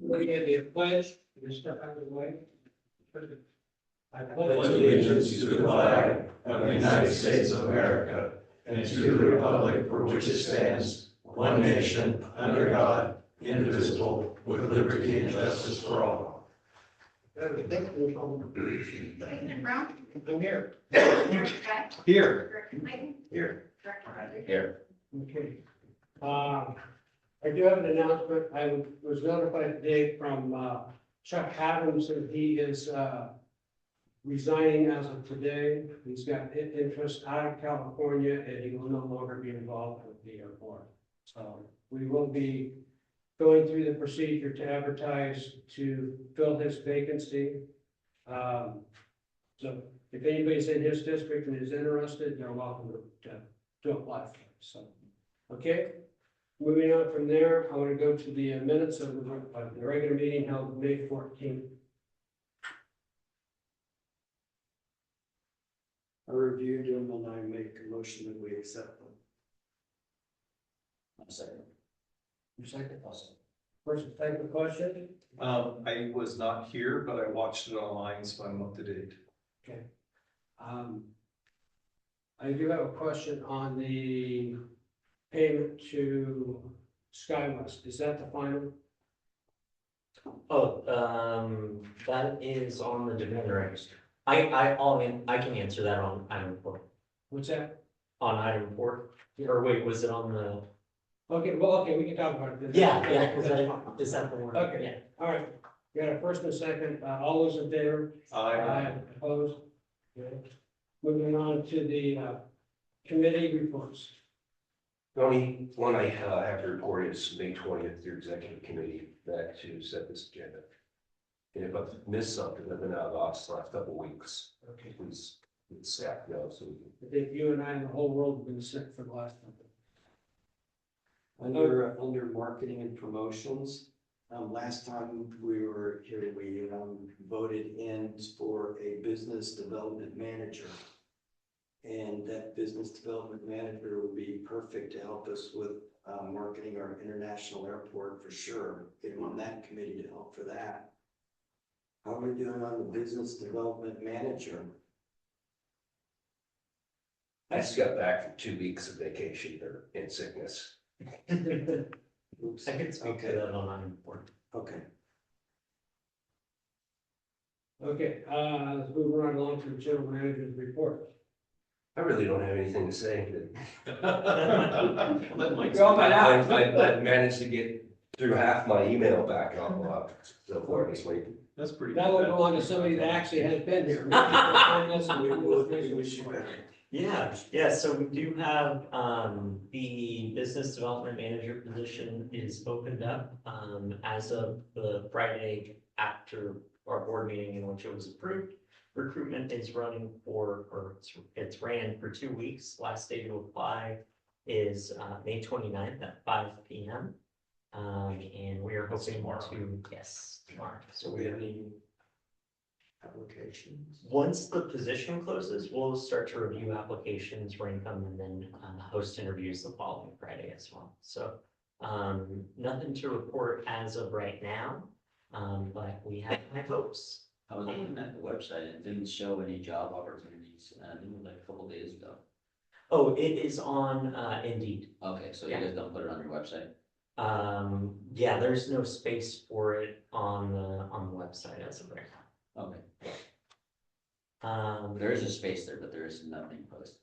Looking at the pledge, you step out of the way. I pledge allegiance to the flag of the United States of America and to the republic for which it stands, one nation, under God, indivisible, with liberty and justice for all. Brown? I'm here. Here. Here. Here. Okay. I do have an announcement. I was notified today from Chuck Adams that he is resigning as of today. He's got interest out of California and he will no longer be involved with the airport. So we will be going through the procedure to advertise to fill his vacancy. So if anybody's in his district and is interested, they're welcome to apply for it. So, okay. Moving on from there, I want to go to the minutes of the regular meeting held May 14th. I reviewed them and I make a motion that we accept them. I'm second. Your second question. First, thank the question. I was not here, but I watched it online, so I'm up to date. Okay. I do have a question on the payment to SkyWest. Is that the final? Oh, that is on the demand register. I can answer that on item 4. What's that? On item 4, or wait, was it on the? Okay, well, okay, we can talk about it. Yeah, That's fine. is that the one? Okay. Yeah. All right, we got a first and a second, all those in favor? I Opposed? Okay. Moving on to the committee reports. The only one I have to report is May 20th, your executive committee met to set this agenda. And if I've missed something, I've been out of office the last couple of weeks. Okay. Please, let the staff know so we can. I think you and I and the whole world have been sick for the last month. Under marketing and promotions, last time we were here, we voted in for a business development manager. And that business development manager would be perfect to help us with marketing our international airport for sure. Get him on that committee to help for that. How are we doing on the business development manager? I just got back from 2 weeks of vacation or in sickness. Oops. I can speak to Okay. that on item 4. Okay. Okay, let's move right along to the general manager's report. I really don't have anything to say. let Mike. I've managed to get through half my email back on so far this week. That's pretty. That would belong to somebody that actually has been here. We wish you better. Yeah, so we do have, the business development manager position is opened up, as of the Friday after our board meeting in which it was approved. Recruitment is running it's ran for 2 weeks. Last day to apply is, May 29th at 5 p.m. And we are hoping tomorrow. tomorrow. So we have any applications? Once the position closes, we'll start to review applications, rank them, and then host interviews the following Friday as well. So nothing to report as of right now, but we have high hopes. I was looking at the website, it didn't show any job opportunities, I think it was like a couple days ago. Oh, it is on Indeed. Okay, so Yeah. you guys don't put it on your website? Yeah, there's no space for it on the website as of right now. Okay, Um, there is a space there, but there is nothing posted.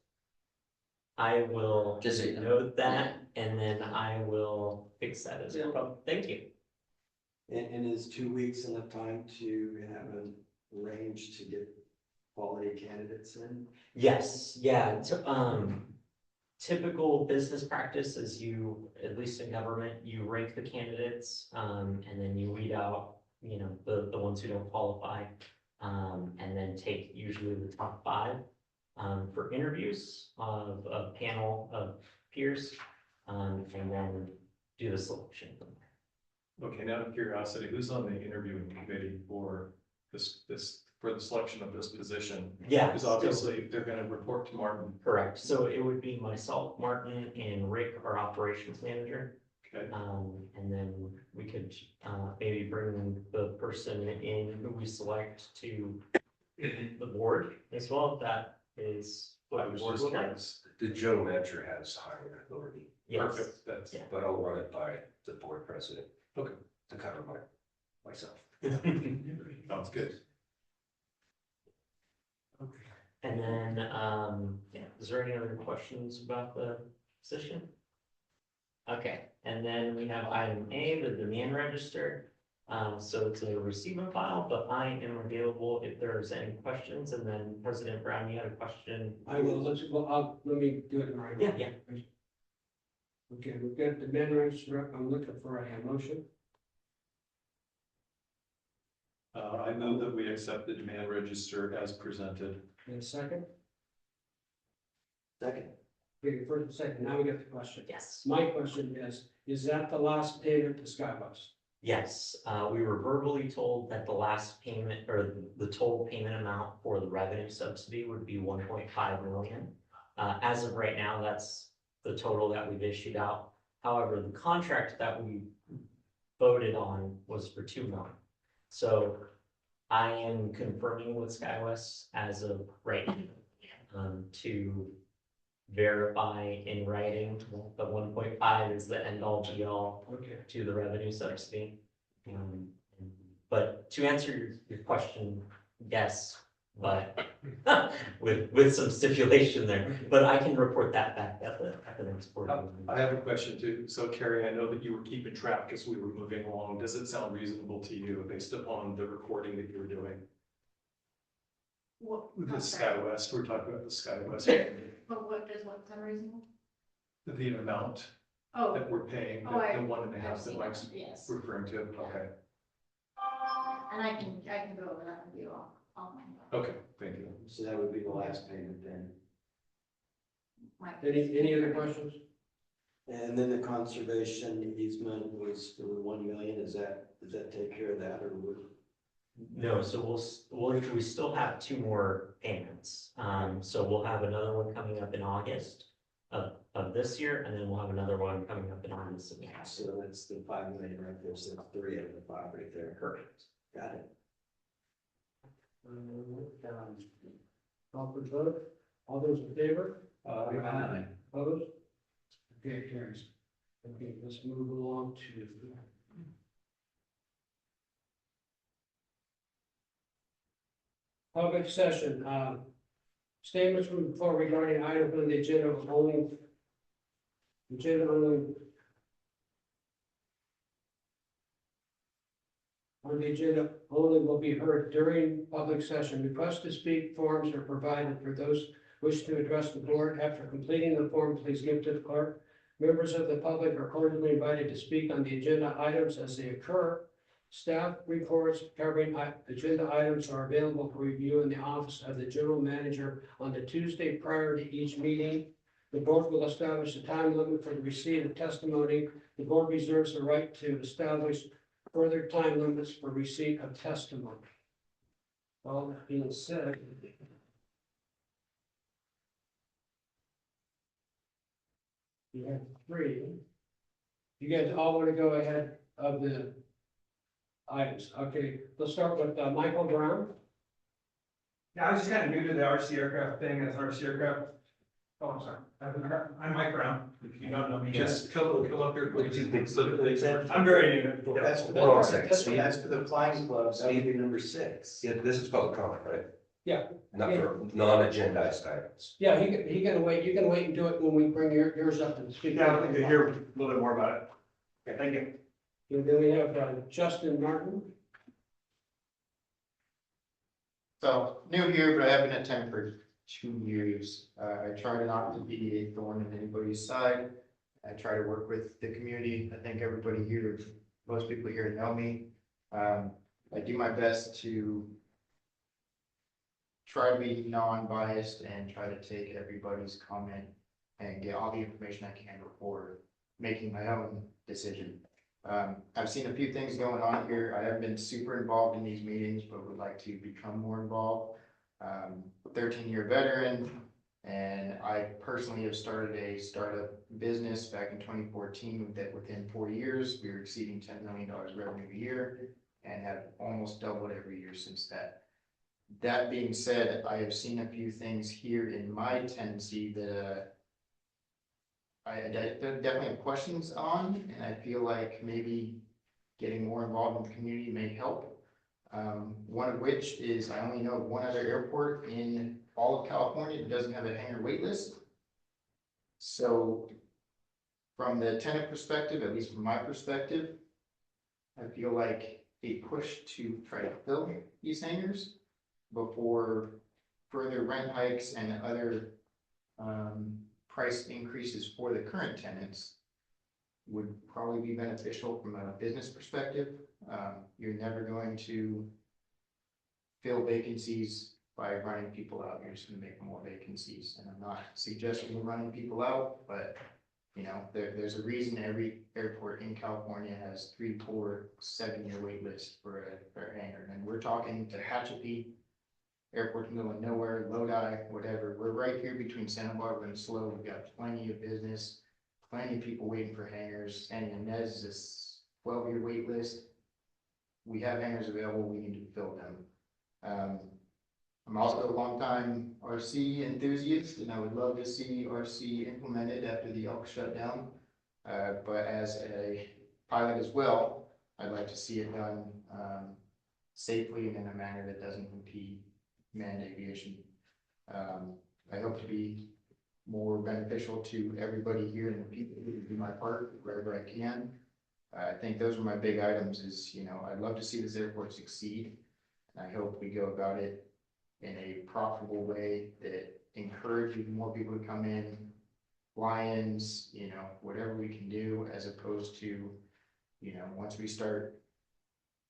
I will Just so you know. note that, and then I will fix that as well. Thank you. And is 2 weeks enough time to have a range to get quality candidates in? Yes, yeah, typical business practice is you, at least in government, you rank the candidates, and then you weed out, the ones who don't qualify, and then take usually the top 5, for interviews of a panel of peers, and then do the selection from there. Okay, now out of curiosity, who's on the interviewing committee for for the selection of this position? Yeah. Because obviously they're gonna report to Martin. Correct, so it would be myself, Martin, and Rick, our operations manager. Okay. And then we could, maybe bring the person in who we select to the board as well, if that is I what the was board just would like. curious. The general manager has hiring authority, Yes, Perfect, that's, Yeah. but I'll run it by the board president. Okay. To cover myself. sounds good. and then, yeah, is there any other questions about the position? Okay, and then we have item A, the demand register. So it's a receive and file, but I am available if there's any questions, and then President Brown, you had a question? I will, let me do it right now. Yeah. Okay, we've got the demand register, I'm looking for a motion. I move that we accept the demand register as presented. In a second, Second. okay, first and second, now we get the question. Yes. My question is that the last payment to Skywest? Yes, we were verbally told that the last payment or the total payment amount for the revenue subsidy would be 1.5 million. As of right now, that's the total that we've issued out. However, the contract that we voted on was for 2 million. So I am confirming with SkyWest as of right now, to verify in writing that 1.5 is the end all be all Okay. to the revenue subsidy. But to answer your question, yes, but with some stipulation there, but I can report that back at the next board meeting. I have a question too. So Carrie, I know that you were keeping track as we were moving along. Does it sound reasonable to you based upon the recording that you were doing? What? The I'm sorry. SkyWest, we're talking about the SkyWest, But what does what sound reasonable? the amount Oh, that we're paying, oh, I. the 1.5 I've that seen Mike's that, yes, referring to. Okay, and I can go over that with you all. okay, thank you. So that would be the last payment then. Any other questions? And then the conservation easement was for the 1 million, does that take care of that, or would? No, so we still have 2 more payments. So we'll have another one coming up in August of this year, and then we'll have another one coming up in August of next year. So that's the 5 million right there, so that's 3 out of the 5 right there. Correct. Got it. Call for vote, all those in favor? Aye. Opposed? Okay, it carries. Okay, let's move along to. Public session, statements from the floor regarding items on the agenda only. Agenda only. On the agenda only will be heard during public session. Request to speak forms are provided for those wish to address the board. After completing the form, please give to the clerk. Members of the public are cordially invited to speak on the agenda items as they occur. Staff reports covering agenda items are available for review in the office of the general manager on the Tuesday prior to each meeting. The board will establish a time limit for the receipt of testimony. The board reserves the right to establish further time limits for receipt of testimony. All that being said. You have 3. You guys all want to go ahead of the items. Okay, let's start with Michael Brown. Yeah, I was just kind of new to the RC aircraft thing as RC aircraft. Oh, I'm sorry. I'm Mike Brown, if you don't know me. Just come up here, please. I'm very new. That's for Hold on a second. that's for the flying clubs, that would be number 6. Yeah, this is public comment, right? Yeah. Not for non-agendized items. Yeah, he can wait. You can wait and do it when we bring yours up to speak. Yeah, I'd like to hear a little bit more about it. Okay, thank you. And then we have Justin Martin. So, new here, but I have been at Tem for 2 years. I try not to be a thorn in anybody's side. I try to work with the community. I think everybody here, most people here know me. I do my best to try to be non-biased and try to take everybody's comment and get all the information I can before making my own decision. I've seen a few things going on here. I have been super involved in these meetings, but would like to become more involved. 13-year veteran, And I personally have started a startup business back in 2014 that within 4 years, we were exceeding $10 million revenue a year and have almost doubled every year since that. That being said, I have seen a few things here in my tendency that I definitely have questions on, and I feel like maybe getting more involved in the community may help. One of which is I only know of one other airport in all of California that doesn't have a hangar wait list. So from the tenant perspective, at least from my perspective, I feel like a push to try to fill these hangars before further rent hikes and other price increases for the current tenants would probably be beneficial from a business perspective. You're never going to fill vacancies by running people out. You're just gonna make more vacancies. And I'm not suggesting running people out, but you know, there's a reason every airport in California has 3, 4, 7-year wait list for a hangar. And we're talking to Tehachapi, airport in the middle of nowhere, Lodi, whatever. We're right here between Santa Barbara and SLO. We've got plenty of business, plenty of people waiting for hangars. San Ynez is 12-year wait list. We have hangars available, we need to fill them. I'm also a longtime RC enthusiast, and I would love to see RC implemented after the Elk shutdown. But as a pilot as well, I'd like to see it done safely and in a manner that doesn't impede manned aviation. I hope to be more beneficial to everybody here and the people who do my part wherever I can. I think those are my big items is, you know, I'd love to see this airport succeed. And I hope we go about it in a profitable way that encourages more people to come in, fly-ins, you know, whatever we can do, as opposed to, you know, once we start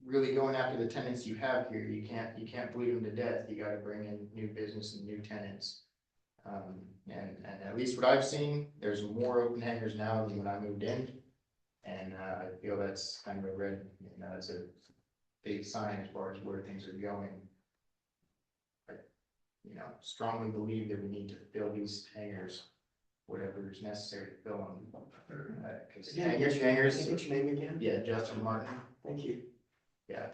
really going after the tenants you have here, you can't bleed them to death. You gotta bring in new business and new tenants. And at least what I've seen, there's more open hangars now than when I moved in. And I feel that's kind of a red, you know, it's a big sign as far as where things are going. I, you know, strongly believe that we need to fill these hangars, whatever is necessary to fill them. Because hangars. What's your name again? Yeah, Justin Martin. Thank you. Yeah,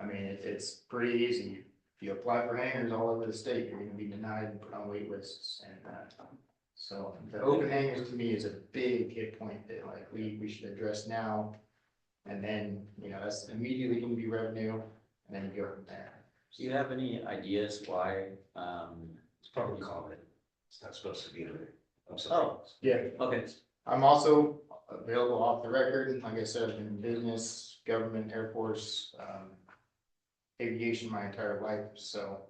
I mean, it's pretty easy. If you apply for hangars all over the state, you're gonna be denied and put on wait lists. And so the open hangars to me is a big hit point that like we should address now. And then, you know, that's immediately gonna be revenue, and then you go from there. Do you have any ideas why, It's probably common. It's not supposed to be in there. I'm sorry. oh, Yeah, okay, I'm also available off the record. Like I said, I've been in business, government, Air Force, aviation my entire life. So,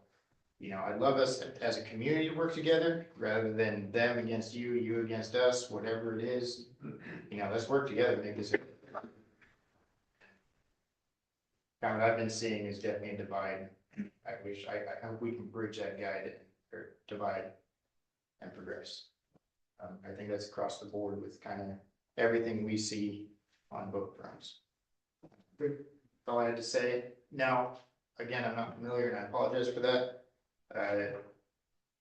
you know, I'd love us as a community to work together rather than them against you, you against us, whatever it is. You know, let's work together to make this. Kind of what I've been seeing is definitely a divide. I hope we can bridge that divide and progress. I think that's across the board with kind of everything we see on both fronts. That's all I had to say. Now, again, I'm not familiar and I apologize for that.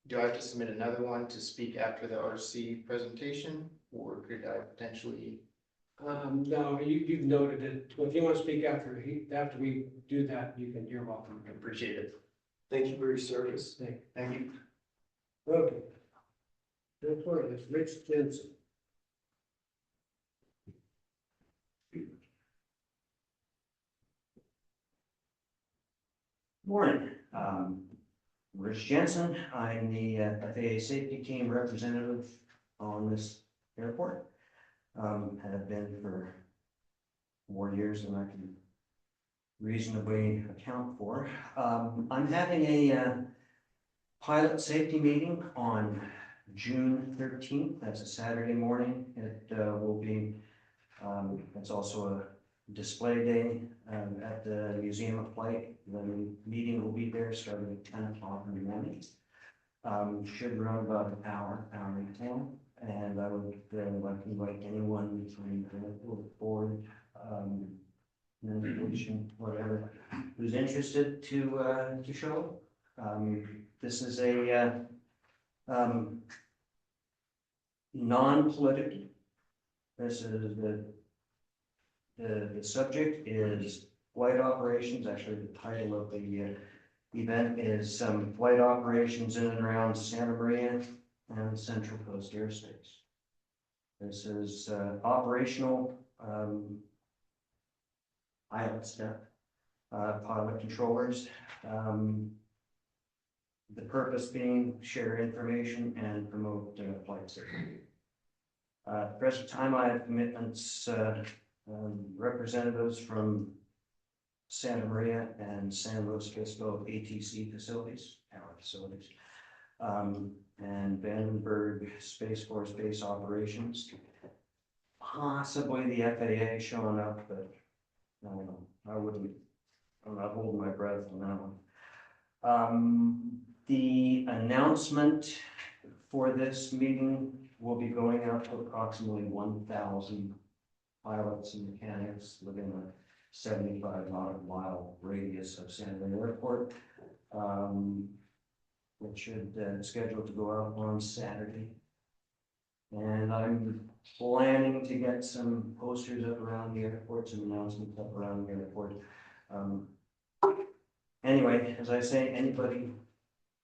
Do I have to submit another one to speak after the RC presentation, or could I potentially? No, you've noted it. If you want to speak after we do that, you're welcome. I appreciate it. Thank you for your service. Thank you. Okay. Next one is Rich Jensen. Morning, Rich Jensen. I'm the FAA safety team representative on this airport. Have been for 4 years and I can reasonably account for. I'm having a pilot safety meeting on June 13th. That's a Saturday morning. It will be, it's also a display day at the Museum of Flight. The meeting will be there starting at 10 o'clock in the morning. Should run about an hour and 10. And I would like to invite anyone from the board, administration, whatever, who's interested to show. This is a Non-political. This is the subject is flight operations. Actually, the title of the event is flight operations in and around Santa Maria and Central Coast Airspace. This is operational pilot stuff, pilot controllers. The purpose being share information and promote flight safety. At the present time, I have commitments, representatives from Santa Maria and San Luis Obispo ATC facilities, our facilities, and Vandenberg Space Force Base Operations. Possibly the FAA showing up, but I don't know. I'm not holding my breath on that one. The announcement for this meeting will be going out to approximately 1,000 pilots and mechanics within a 75 nautical mile radius of Santa Maria Airport. It should scheduled to go out on Saturday. And I'm planning to get some posters up around the airport, some announcements up around the airport. Anyway, as I say, anybody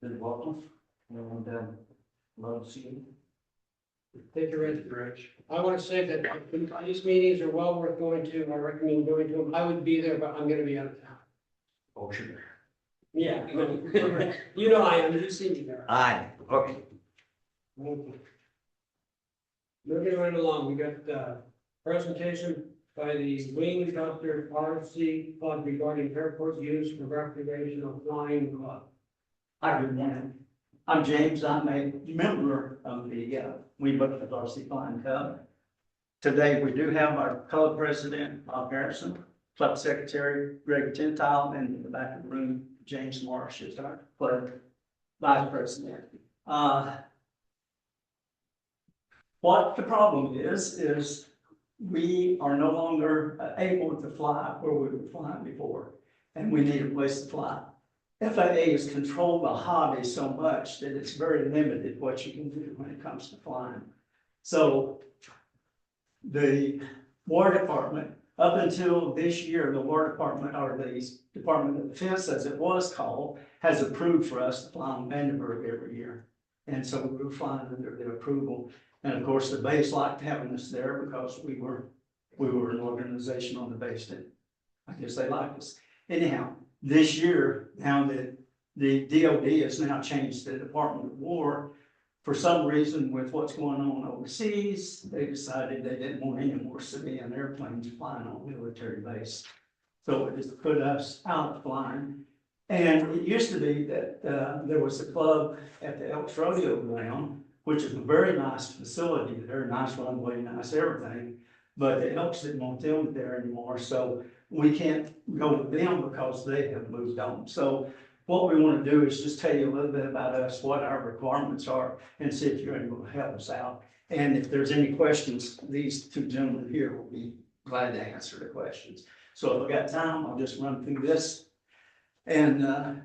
is welcome, and love to see you. Thank you, Rich. I want to say that these meetings are well worth going to. I recommend going to them. I would be there, but I'm going to be out of town. Oh, sure. Yeah, you know I am. You've seen me there. Aye. Okay. Moving right along, we got presentation by the Wing Dr. RC Club regarding airport use for recreational flying club. Hi, good morning. I'm James. I'm a member of the Wing Dr. RC Flying Club. Today, we do have our club president, Bob Harrison, club secretary, Greg Tentile, and in the back of the room, James Marsh is our club vice president. What the problem is we are no longer able to fly where we were flying before, and we need a place to fly. FAA has controlled the hobby so much that it's very limited what you can do when it comes to flying. So the War Department, up until this year, the War Department, or the Department of Defense, as it was called, has approved for us to fly on Vandenberg every year. And so we were flying under their approval. And of course, the base liked having us there because we were an organization on the base that I guess they liked us. Anyhow, this year, now that the DOD has now changed the Department of War, for some reason with what's going on overseas, they decided they didn't want any more civilian airplanes flying on military base. So it just put us out flying. And it used to be that there was a club at the Elks Rodeo Ground, which is a very nice facility, very nice runway, nice everything. But the Elks didn't want them there anymore, so we can't go with them because they have moved on. So what we want to do is just tell you a little bit about us, what our requirements are, and see if you're able to help us out. And if there's any questions, these two gentlemen here will be glad to answer the questions. So if I got time, I'll just run through this. And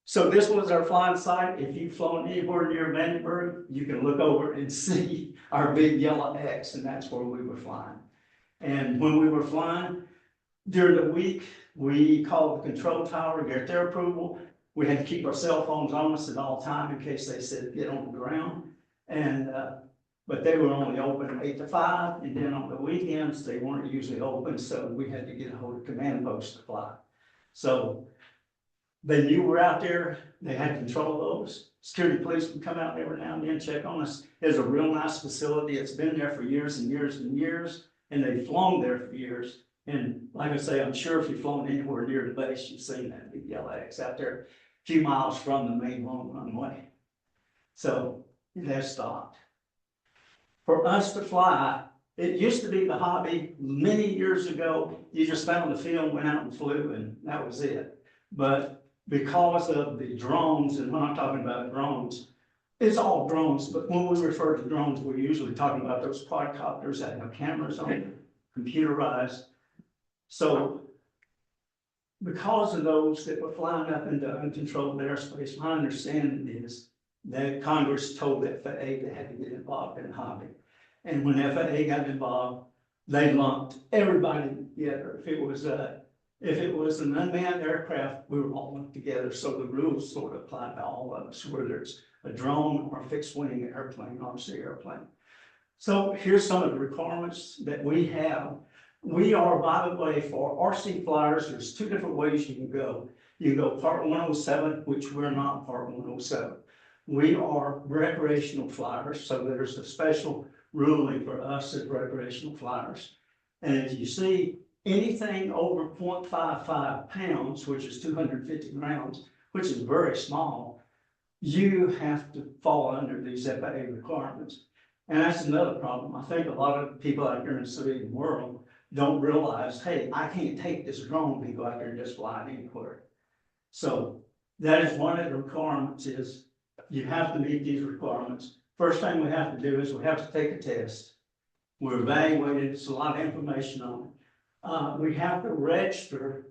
so this was our flying site. If you've flown anywhere near Vandenberg, you can look over and see our big yellow X, and that's where we were flying. And when we were flying, during the week, we called the control tower to get their approval. We had to keep our cell phones on us at all time in case they said get on the ground. And but they were only open 8 to 5, and then on the weekends they weren't usually open, so we had to get a hold of command post to fly. So they knew we're out there. They had control of those. Security police would come out every now and then, check on us. It's a real nice facility. It's been there for years and years and years, and they've flown there for years. And like I say, I'm sure if you've flown anywhere near the base, you've seen that big yellow X out there a few miles from the main long runway. So it has stopped. For us to fly, it used to be the hobby many years ago. You just found the film, went out and flew, and that was it. But because of the drones, and when I'm talking about drones, it's all drones, but when we refer to drones, we're usually talking about those quadcopters that have cameras on them, computerized. So because of those that were flying up into uncontrolled airspace, my understanding is that Congress told the FAA they had to get involved in the hobby. And when FAA got involved, they lumped everybody together. If it was an unmanned aircraft, we were all lumped together. So the rules sort of apply to all of us, whether it's a drone or a fixed wing airplane, RC airplane. So here's some of the requirements that we have. We are, by the way, for RC flyers, there's two different ways you can go. You can go Part 107, which we're not Part 107. We are recreational flyers, so there's a special ruling for us as recreational flyers. And if you see anything over 0.55 pounds, which is 250 grams, which is very small, you have to fall under these FAA requirements. And that's another problem. I think a lot of people out here in the civilian world don't realize, hey, I can't take this drone and go out there and just fly it anywhere. So that is one of the requirements is you have to meet these requirements. First thing we have to do is we have to take a test. We're evaluated, it's a lot of information on it. We have to register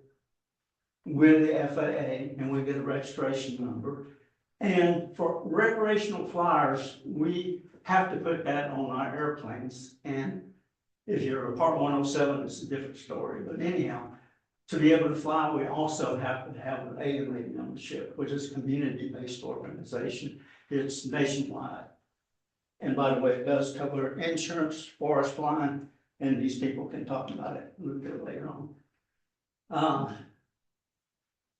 with the FAA and we get a registration number. And for recreational flyers, we have to put that on our airplanes. And if you're a Part 107, it's a different story. But anyhow, to be able to fly, we also have to have an AMA membership, which is a community-based organization. It's nationwide. And by the way, it does cover insurance for us flying, and these people can talk about it a little bit later on.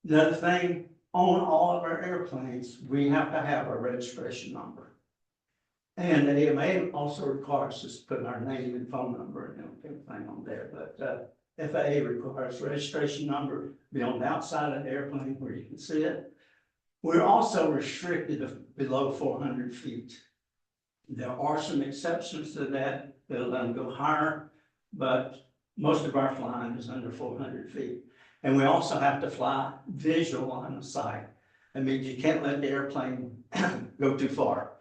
The other thing, on all of our airplanes, we have to have a registration number. And the AMA also requires us to put our name and phone number and everything on there, but FAA requires registration number, be on the outside of the airplane where you can see it. We're also restricted to below 400 feet. There are some exceptions to that, that'll let them go higher, but most of our flying is under 400 feet. And we also have to fly visual line of sight. That means you can't let the airplane go too far.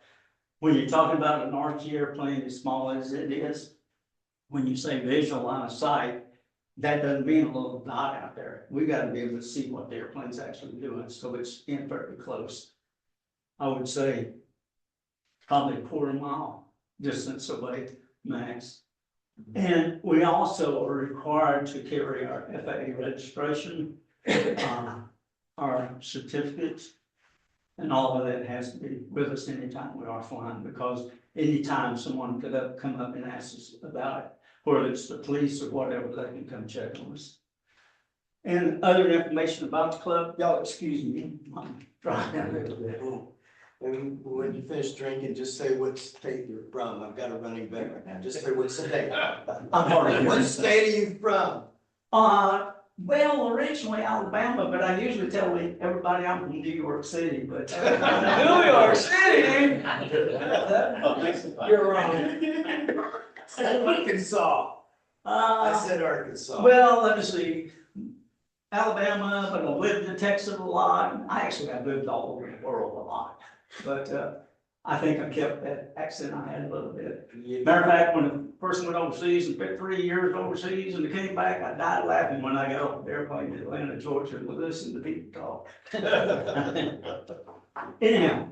When you're talking about an RC airplane as small as it is, when you say visual line of sight, that doesn't mean a little dot out there. We got to be able to see what the airplane's actually doing, so it's in very close. I would say probably a quarter mile distance away max. And we also are required to carry our FAA registration, our certificates, and all of that has to be with us anytime we are flying, because anytime someone could come up and ask us about it, whether it's the police or whatever, they can come check on us. And other information about the club, y'all excuse me, I'm trying a little bit. And when you finish drinking, just say what state you're from. I've got a running back right now. Just say what state. I'm hard. What state are you from? Well, originally Alabama, but I usually tell everybody I'm from New York City, but. New York City? You're wrong. I said Arkansas. I said Arkansas. Well, let me see. Alabama, but I've lived in Texas a lot. I actually have lived all over the world a lot. But I think I kept that accent I had a little bit. Matter of fact, when I first went overseas and spent 3 years overseas and I came back, I died laughing when I got off the airplane in Atlanta, Georgia, and listened to people talk. Anyhow,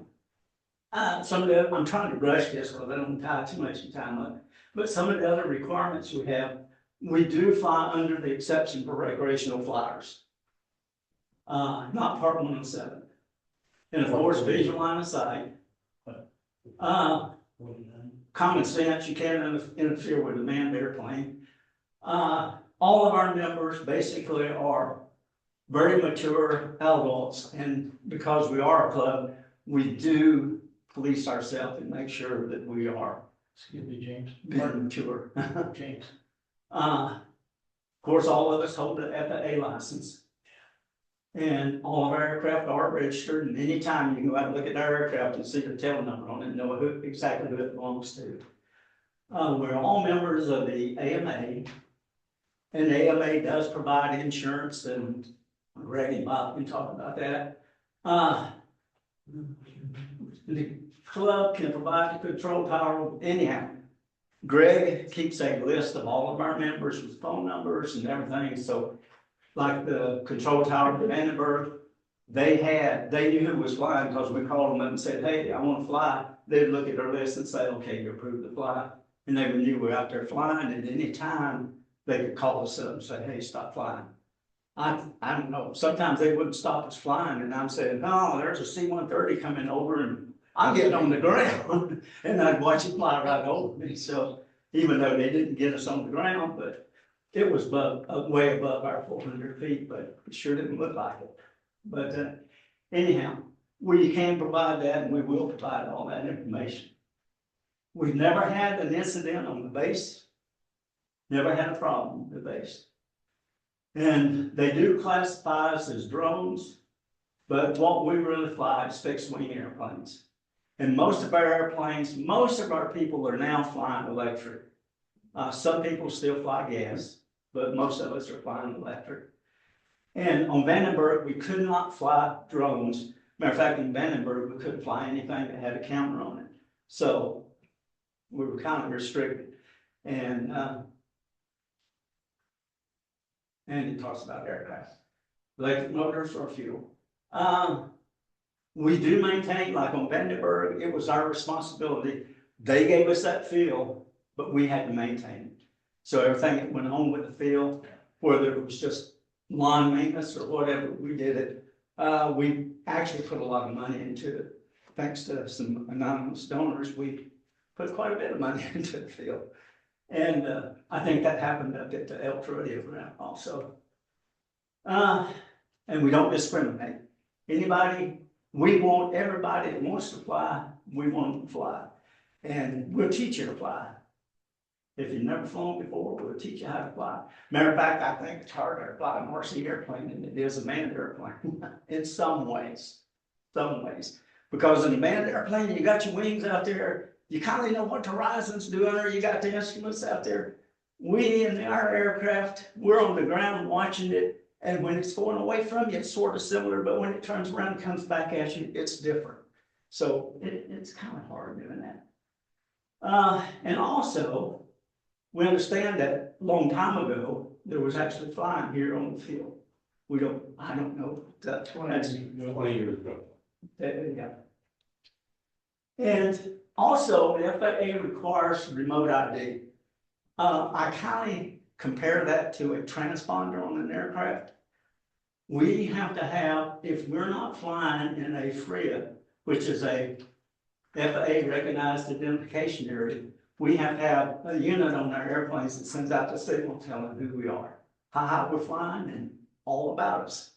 I'm trying to rush this because I don't tie too much time up. But some of the other requirements we have, we do fly under the exception for recreational flyers. Not Part 107. And of course, visual line of sight. Common sense, you can't interfere with a manned airplane. All of our members basically are very mature adults, and because we are a club, we do police ourselves and make sure that we are, excuse me, James, being mature. James. Of course, all of us hold an FAA license. And all of our aircraft are registered, and anytime you can go out and look at our aircraft and see the tail number on it and know exactly who it belongs to. We're all members of the AMA, and the AMA does provide insurance, and Greg and Bob can talk about that. The club can provide the control tower anyhow. Greg keeps a list of all of our members with phone numbers and everything, so like the control tower at Vandenberg, they knew who was flying because we called them up and said, hey, I want to fly. They'd look at their list and say, okay, you approved the flight. And they knew we were out there flying, and at any time, they could call us up and say, hey, stop flying. I don't know, sometimes they wouldn't stop us flying, and I'm saying, no, there's a C-130 coming over, and I'm getting on the ground, and I'd watch it fly right over me, so even though they didn't get us on the ground, but it was way above our 400 feet, but it sure didn't look like it. But anyhow, we can provide that, and we will provide all that information. We've never had an incident on the base, never had a problem with the base. And they do classify us as drones, but what we really fly is fixed wing airplanes. And most of our airplanes, most of our people are now flying electric. Some people still fly gas, but most of us are flying electric. And on Vandenberg, we could not fly drones. Matter of fact, in Vandenberg, we couldn't fly anything that had a camera on it. So we were kind of restricted. And it talks about aircraft. Electric motors or fuel. We do maintain, like on Vandenberg, it was our responsibility. They gave us that field, but we had to maintain it. So everything that went on with the field, whether it was just lawn maintenance or whatever, we did it. We actually put a lot of money into it. Thanks to some anonymous donors, we put quite a bit of money into the field. And I think that happened up at the Elks Rodeo Ground also. And we don't discriminate. Anybody, we want everybody that wants to fly, we want them to fly. And we'll teach you to fly. If you've never flown before, we'll teach you how to fly. Matter of fact, I think it's harder to fly an RC airplane than it is a manned airplane in some ways. Because in a manned airplane, you got your wings out there, you kind of know what the horizon's doing, or you got the instruments out there. We in our aircraft, we're on the ground watching it, and when it's going away from you, it's sort of similar, but when it turns around and comes back at you, it's different. So it's kind of hard doing that. And also, we understand that a long time ago, there was actually flying here on the field. I don't know. That's 20 years ago. Yeah. And also, the FAA requires remote ID. I kind of compare that to a transponder on an aircraft. We have to have, if we're not flying in a FRIA, which is a FAA recognized identification area, we have to have a unit on our airplanes that sends out the signal telling who we are, how high we're flying, and all about us.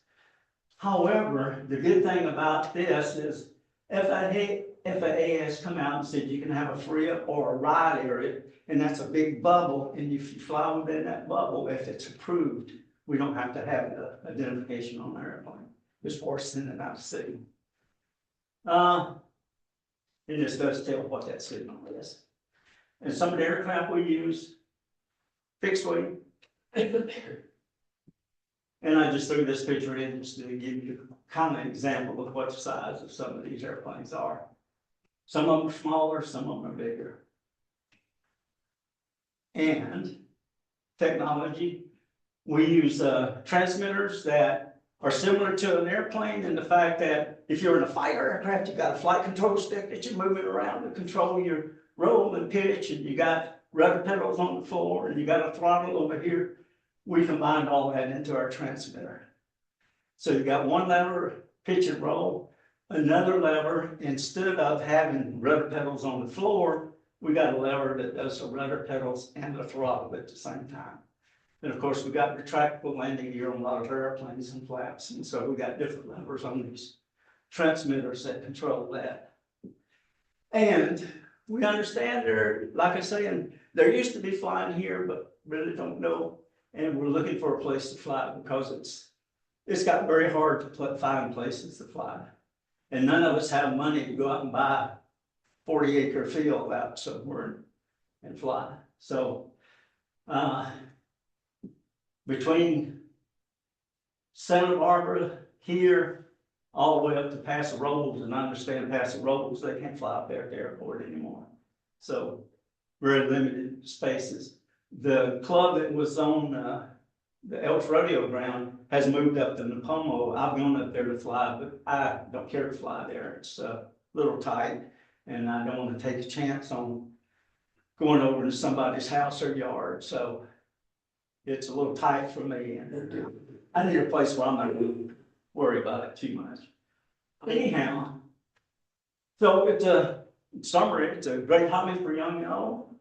However, the good thing about this is FAA has come out and said you can have a FRIA or a ride area, and that's a big bubble, and if you fly within that bubble, if it's approved, we don't have to have the identification on our airplane. It's for sending out a signal. And this does tell what that signal is. And some of the aircraft we use, fixed wing. And I just threw this picture in just to give you kind of an example of what the size of some of these airplanes are. Some of them are smaller, some of them are bigger. And technology, we use transmitters that are similar to an airplane in the fact that if you're in a fighter aircraft, you've got a flight control stick that you're moving around to control your roll and pitch, and you got rudder pedals on the floor, and you got a throttle over here. We combined all that into our transmitter. So you got one lever, pitch and roll, another lever, instead of having rudder pedals on the floor, we got a lever that does the rudder pedals and the throttle at the same time. And of course, we got retractable landing gear on a lot of airplanes and flaps, and so we got different levers on these transmitters that control that. And we understand there, like I say, there used to be flying here, but really don't know. And we're looking for a place to fly because it's got very hard to find places to fly. And none of us have money to go out and buy 40-acre field out somewhere and fly. So between Santa Barbara here, all the way up to Paso Robles, and I understand Paso Robles, they can't fly up there at the airport anymore. So very limited spaces. The club that was on the Elks Rodeo Ground has moved up to Napomo. I've gone up there to fly, but I don't care to fly there. It's a little tight. And I don't want to take a chance on going over to somebody's house or yard, so it's a little tight for me. And I need a place where I'm not going to worry about it too much. Anyhow, so it's a summary, it's a great hobby for young and old.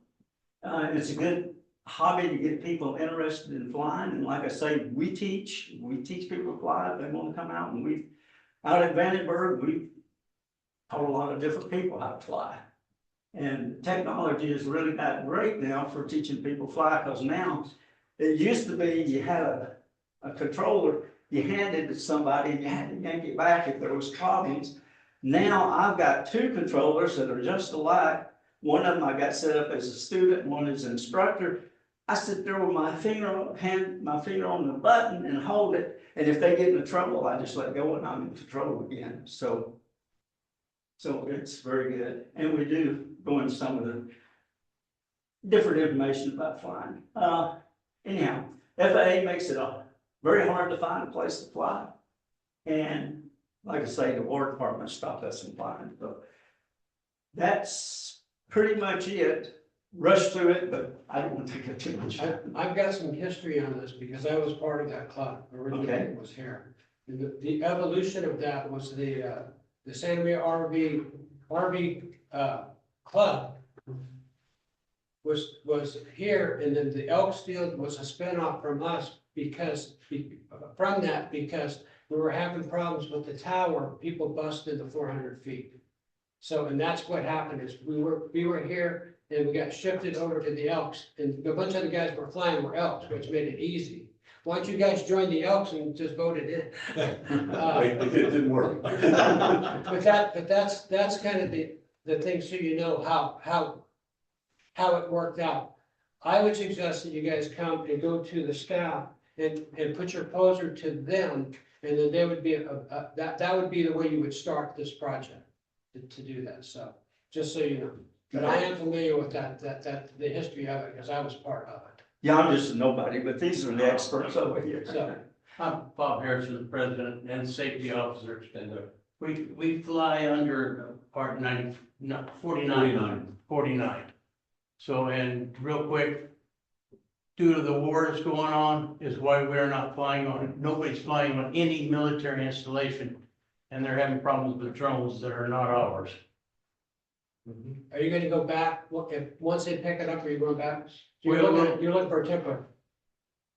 It's a good hobby to get people interested in flying, and like I say, we teach people to fly if they want to come out, and we, out at Vandenberg, we taught a lot of different people how to fly. And technology has really got great now for teaching people to fly, because now, it used to be you had a controller, you handed it to somebody and you had to yank it back if there was problems. Now I've got two controllers that are just alike. One of them I got set up as a student, one as an instructor. I sit there with my finger on the button and hold it, and if they get into trouble, I just let go and I'm in control again. So it's very good, and we do go into some of the different information about flying. Anyhow, FAA makes it very hard to find a place to fly, and like I say, the War Department stopped us from flying. So that's pretty much it. Rush through it, but I don't want to take up too much time. I've got some history on this because I was part of that club, originally Okay. it was here. And the evolution of that was the Santa Maria RV club was here, and then the Elks Field was a spinoff from us because we were having problems with the tower, people busted the 400 feet. So, and that's what happened is we were here and we got shifted over to the Elks, and a bunch of the guys were flying were Elks, which made it easy. Why don't you guys join the Elks and just vote it in? It didn't work. But that's kind of the thing, so you know how it worked out. I would suggest that you guys come and go to the staff and put your poser to them, and then there would be that would be the way you would start this project to do that. So just so you know, but I am familiar with that the history of it because I was part of it. Yeah, I'm just a nobody, but these are the experts over here. So I'm Bob Harrison, the president and safety officer. We fly under part 90, no, 49. So, and real quick, due to the war that's going on, is why we're not flying on, nobody's flying on any military installation. And they're having problems with drones that are not ours. are you gonna go back, once they pick it up, are you going back? We're You're looking for a temporary.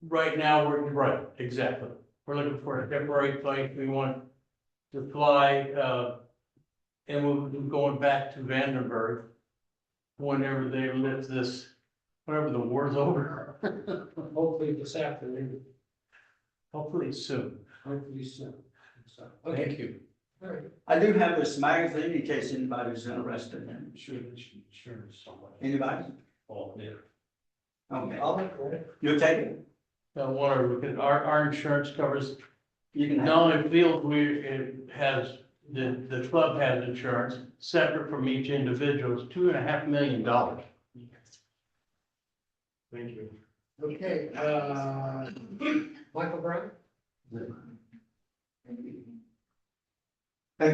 Right now, we're, right, exactly. We're looking for a temporary place. We want to fly, and we'll be going back to Vandenberg whenever they lift this, whenever the war's over. Hopefully this afternoon, Hopefully soon. hopefully soon. So, Thank okay, you. all right. I do have this magazine in case anybody's interested in it. Sure, somebody. Anybody? Oh, yeah. Okay, I'll look for it. you'll take it? Because our insurance covers, You can have not only field, it has, the club has insurance, separate from each individual, it's $2.5 million. Thank you. Okay, Michael Brown? Thank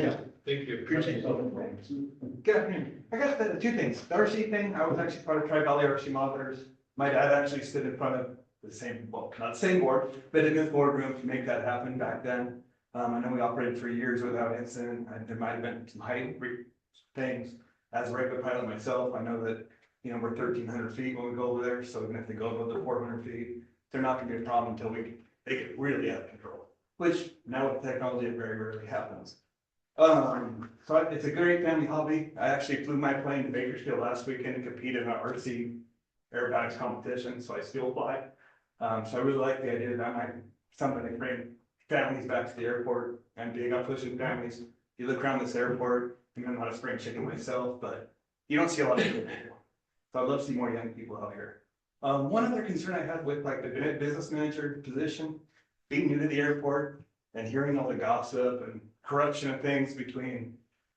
you. Thank you. Appreciate it. Good afternoon. I got two things. The RC thing, I was actually part of Tri Valley RC Modelers. My dad actually stood in front of the same, well, not the same board, but in this boardroom to make that happen back then. I know we operated for years without incident, and there might have been some height things. As a regular pilot myself, I know that, we're 1,300 feet when we go over there, so even if they go above the 400 feet, they're not gonna be a problem until they get really out of control. Which now with technology, it very rarely happens. So it's a great family hobby. I actually flew my plane to Bakersfield last weekend and competed in an RC aerobatics competition, so I still fly. So I really like the idea that I might something to bring families back to the airport. I'm big on pushing families. You look around this airport, I'm not a spring chicken myself, but you don't see a lot of people. So I'd love to see more young people out here. One other concern I had with like the business manager position, being new to the airport and hearing all the gossip and corruption of things between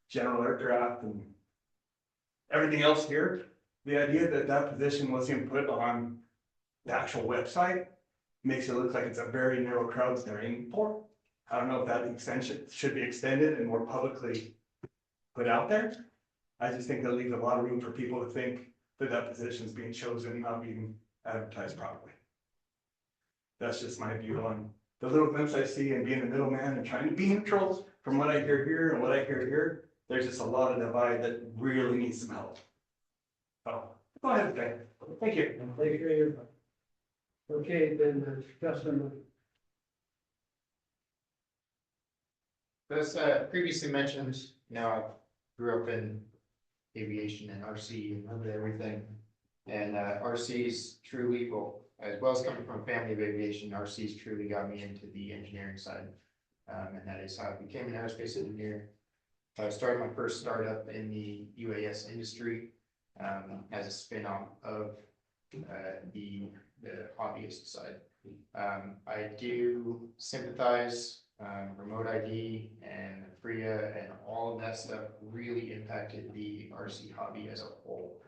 General Aircraft and everything else here. The idea that that position wasn't put on the actual website makes it look like it's a very narrow crowd they're aiming for. I don't know if that extension should be extended and more publicly put out there. I just think that leaves a lot of room for people to think that that position is being chosen, and not being advertised properly. That's just my view on the little glimpse I see and being the middleman and trying to be neutral from what I hear here and what I hear here. There's just a lot of divide that really needs some help. Oh, go ahead, Ben. Thank you. Thank you very much. Okay, then, Justin. As previously mentioned, you know, I grew up in aviation and RC and loved everything. And RC's truly, as well as coming from a family of aviation, RC's truly got me into the engineering side. And that is how I became an aerospace engineer. I started my first startup in the UAS industry as a spin-off of the hobbyist side. I do sympathize. Remote ID and FRIA and all of that stuff really impacted the RC hobby as a whole.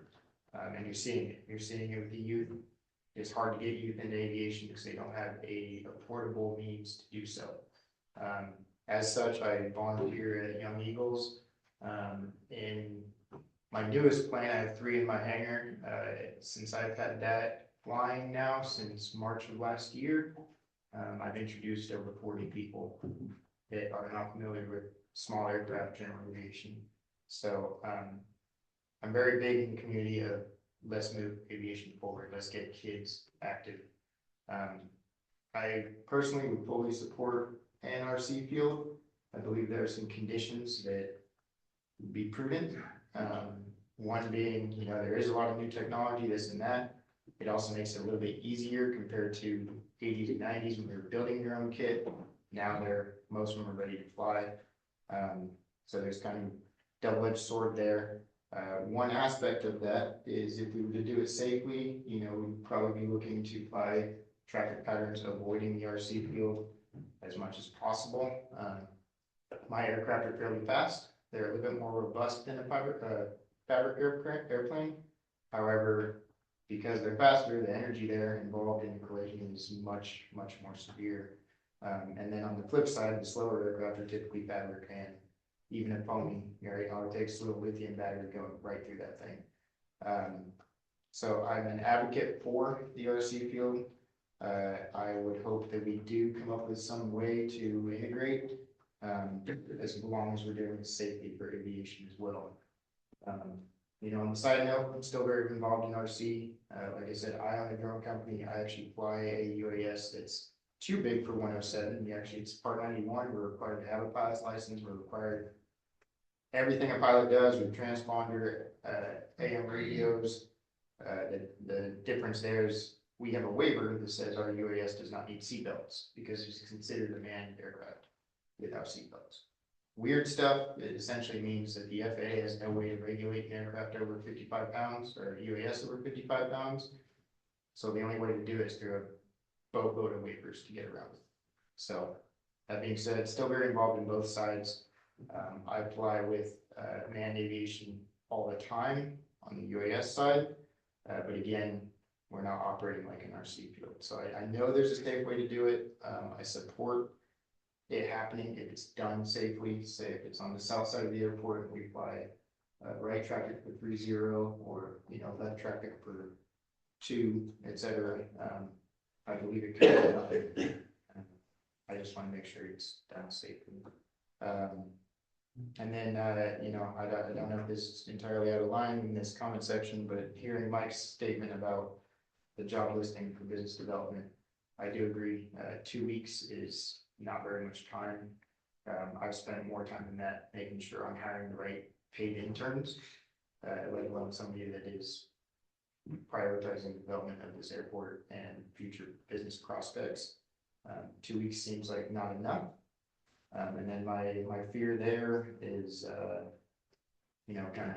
And you're seeing it with the youth. It's hard to get youth into aviation because they don't have a affordable means to do so. As such, I volunteer at Young Eagles. In my newest plane, I have 3 in my hangar. Since I've had that flying now since March of last year, I've introduced over 40 people that are not familiar with small aircraft general aviation. So I'm very big in the community of let's move aviation forward, let's get kids active. I personally would fully support an RC field. I believe there are some conditions that would be prudent. One being, you know, there is a lot of new technology, this and that. It also makes it a little bit easier compared to 80s and 90s when they were building your own kit. Now most of them are ready to fly. So there's kind of double-edged sword there. One aspect of that is if we were to do it safely, you know, we'd probably be looking to apply traffic patterns avoiding the RC field as much as possible. My aircraft are fairly fast. They're a little bit more robust than a fabric airplane. However, because they're faster, the energy there involved in the collision is much, much more severe. And then on the flip side, the slower aircraft are typically fabric, and even a pony, you know, it takes a little lithium battery going right through that thing. So I'm an advocate for the RC field. I would hope that we do come up with some way to integrate, as long as we're doing safety for aviation as well. You know, on the side note, I'm still very involved in RC. Like I said, I own a drone company. I actually fly a UAS that's too big for 107. Actually, it's Part 91. We're required to have a pilot's license. We're required everything a pilot does with transponder, AM radios. The difference there is we have a waiver that says our UAS does not need seatbelts because it's considered a manned aircraft without seatbelts. Weird stuff, it essentially means that the FAA has no way to regulate an aircraft over 55 pounds or a UAS over 55 pounds. So the only way to do it is through a boatload of waivers to get around it. So that being said, still very involved in both sides. I fly with manned aviation all the time on the UAS side, but again, we're not operating like an RC field. So I know there's a safe way to do it. I support it happening if it's done safely. Say if it's on the south side of the airport and we fly right traffic for 30 or, you know, left traffic for 2, etc. I believe it could be done. I just want to make sure it's done safely. And then, you know, I don't know if this is entirely out of line in this comment section, but hearing Mike's statement about the job listing for business development, I do agree. 2 weeks is not very much time. I've spent more time than that making sure I'm hiring the right paid interns, let alone somebody that is prioritizing development of this airport and future business prospects. 2 weeks seems like not enough. And then my fear there is, you know, kind of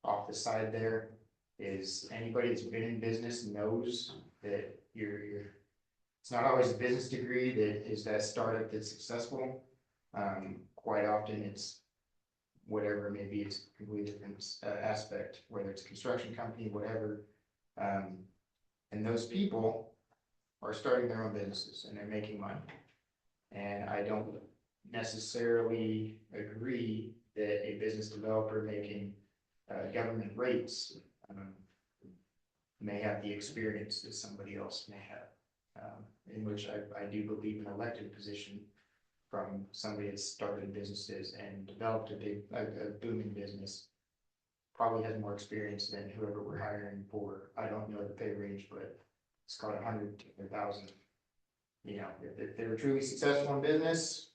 off the side there is anybody that's been in business knows that it's not always a business degree that is that startup that's successful. Quite often it's whatever, maybe it's a completely different aspect, whether it's a construction company, whatever. And those people are starting their own businesses and they're making money. And I don't necessarily agree that a business developer making government rates may have the experience that somebody else may have. In which I do believe an elected position from somebody that's started businesses and developed a booming business probably has more experience than whoever we're hiring for. I don't know the pay range, but it's called 100 to 1,000. You know, if they were truly successful in business,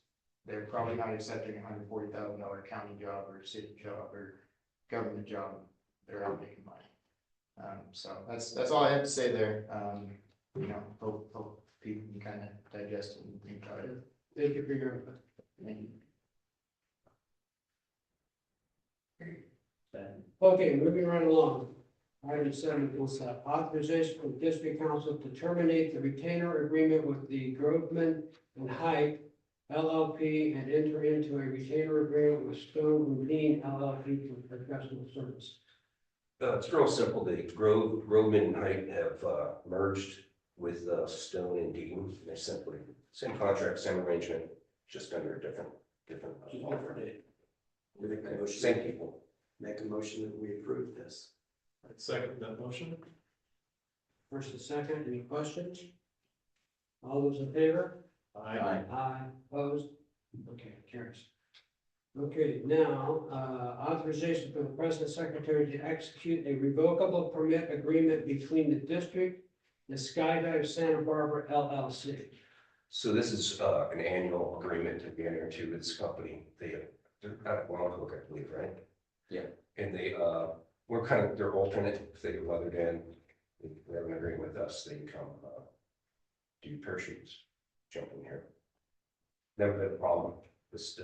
they're probably not accepting $140,000 county job or city job or government job. They're out making money. So that's all I have to say there. You know, hope people can kind of digest it and think about it. Thank you for your input. Thank you. Okay, moving right along. Item 7 is authorization from district council to terminate the retainer agreement with the Groveman and Height LLP and enter into a retainer agreement with Stone Routine LLP for professional service. It's real simple. Groveman and Height have merged with Stone and Dean. They're simply same contract, same arrangement, just under a different. Make a motion. Same people. Make a motion that we approve this. I'd second that motion. First and second, any questions? All those in favor? Aye. Aye, opposed? Okay, carries. Okay, now, authorization for the president secretary to execute a revocable permit agreement between the district and Skydive Santa Barbara LLC. So this is an annual agreement that we enter into with this company. They're out of Longhook, I believe, right? Yeah. And we're kind of their alternate. If they get weathered in, they have an agreement with us, they can come do parachutes, jump in here. Never had a problem, just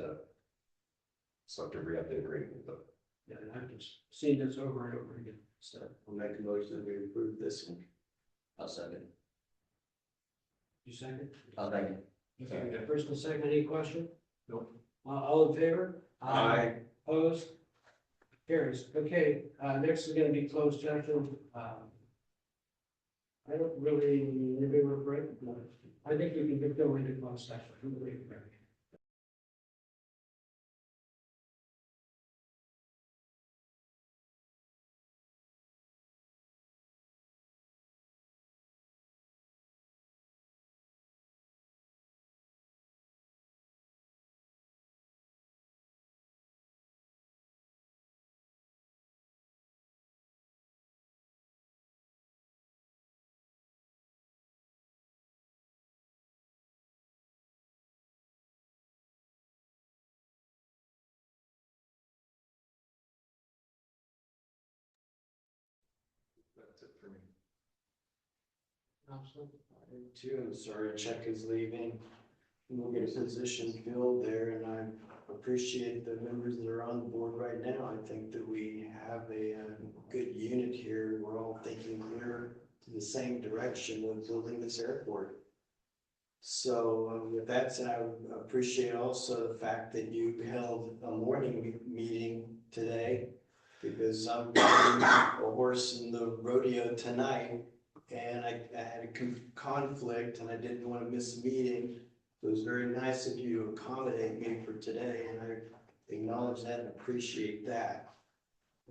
so to re-up the agreement with them. Yeah, and I've just seen this over and over again, so. I'll make a motion that we approve this one. I'll second. You second? I'll second. Okay, first and second, any question? Nope. All in favor? Aye. Opposed? Carries. Okay, next is gonna be closed session. I don't really, anybody want a break? No. I think we can just go into closed session. We'll take a break. That's it for me. Absolutely. I do too, I'm sorry, Chuck is leaving. We'll get a position filled there, and I appreciate the members that are on the board right now. I think that we have a good unit here. We're all thinking clear to the same direction of building this airport. So with that said, I appreciate also the fact that you held a morning meeting today, because I'm riding a horse in the rodeo tonight, and I had a conflict and I didn't want to miss a meeting. It was very nice of you to accommodate me for today, and I acknowledge that and appreciate that.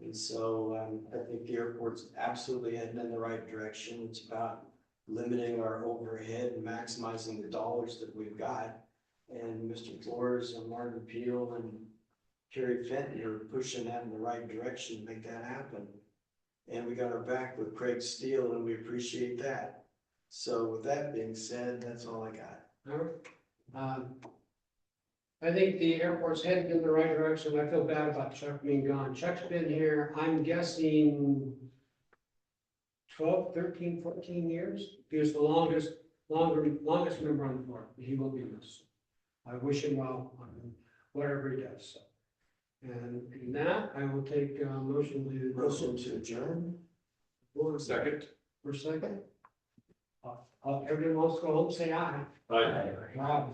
And so I think the airport's absolutely heading in the right direction. It's about limiting our overhead and maximizing the dollars that we've got. And Mr. Flores and Martin Peel and Kerry Fenton are pushing that in the right direction to make that happen. And we got our back with Craig Steele, and we appreciate that. So with that being said, that's all I got. All right. I think the airport's headed in the right direction. I feel bad about Chuck being gone. Chuck's been here, I'm guessing 12, 13, 14 years. He was the longest member on the board. He will be missed. I wish him well on whatever he does. So. And in that, I will take a motion To adjourn? Second. For a second. Everyone wants to go home, say aye. Aye. Rob.